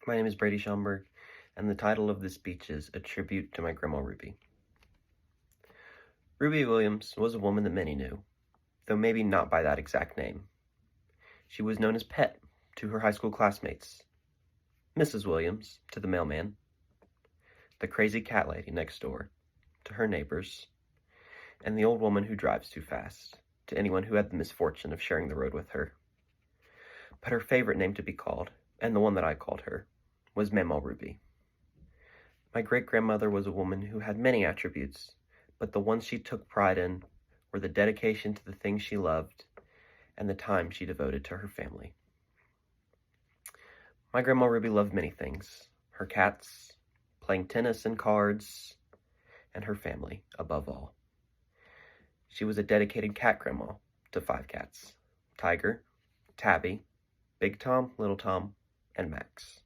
My name is Brady Schomburg, and the title of this speech is A Tribute to My Grandma Ruby. Ruby Williams was a woman that many knew, though maybe not by that exact name. She was known as Pet to her high school classmates, Mrs. Williams to the mailman, the crazy cat lady next door to her neighbors, and the old woman who drives too fast to anyone who had the misfortune of sharing the road with her. But her favorite name to be called, and the one that I called her, was Mama Ruby. My great-grandmother was a woman who had many attributes, but the ones she took pride in were the dedication to the things she loved and the time she devoted to her family. My Grandma Ruby loved many things: her cats, playing tennis and cards, and her family above all. She was a dedicated cat grandma to 5 cats: Tiger, Tabby, Big Tom, Little Tom, and Max.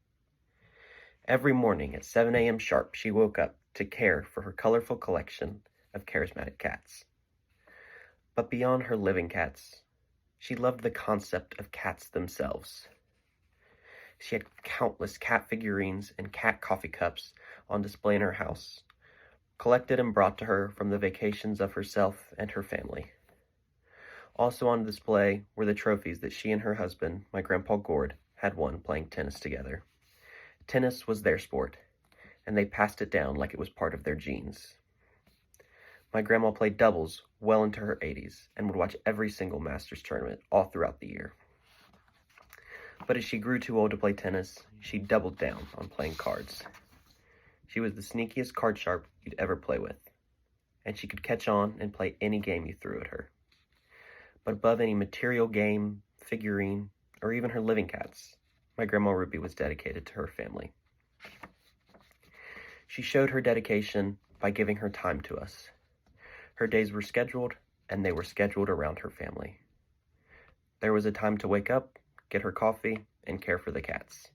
Every morning at 7 a.m. sharp, she woke up to care for her colorful collection of charismatic cats. But beyond her living cats, she loved the concept of cats themselves. She had countless cat figurines and cat coffee cups on display in her house, collected and brought to her from the vacations of herself and her family. Also on display were the trophies that she and her husband, my Grandpa Gord, had won playing tennis together. Tennis was their sport, and they passed it down like it was part of their genes. My grandma played doubles well into her 80s and would watch every single Masters tournament all throughout the year. But as she grew too old to play tennis, she doubled down on playing cards. She was the sneakiest card sharp you'd ever play with, and she could catch on and play any game you threw at her. But above any material game, figurine, or even her living cats, my Grandma Ruby was dedicated to her family. She showed her dedication by giving her time to us. Her days were scheduled, and they were scheduled around her family. There was a time to wake up, get her coffee, and care for the cats.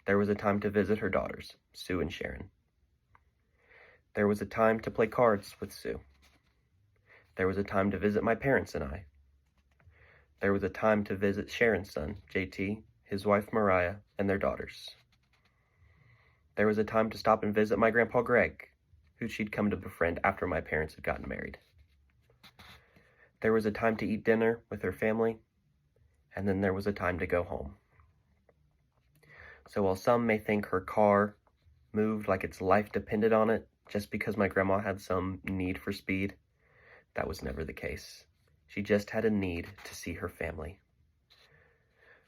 There was a time to visit her daughters, Sue and Sharon. There was a time to play cards with Sue. There was a time to visit my parents and I. There was a time to visit Sharon's son, JT, his wife Mariah, and their daughters. There was a time to stop and visit my Grandpa Greg, who she'd come to befriend after my parents had gotten married. There was a time to eat dinner with her family, and then there was a time to go home. So while some may think her car moved like its life depended on it just because my grandma had some need for speed, that was never the case. She just had a need to see her family.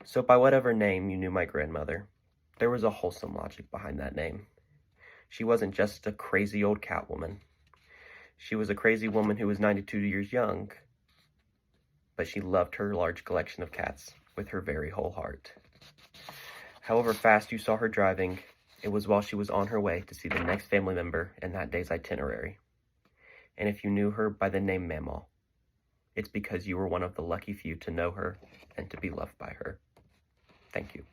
So by whatever name you knew my grandmother, there was a wholesome logic behind that name. She wasn't just a crazy old cat woman. She was a crazy woman who was 92 years young, but she loved her large collection of cats with her very whole heart. However fast you saw her driving, it was while she was on her way to see the next family member in that day's itinerary. And if you knew her by the name Mama, it's because you were one of the lucky few to know her and to be loved by her. Thank you.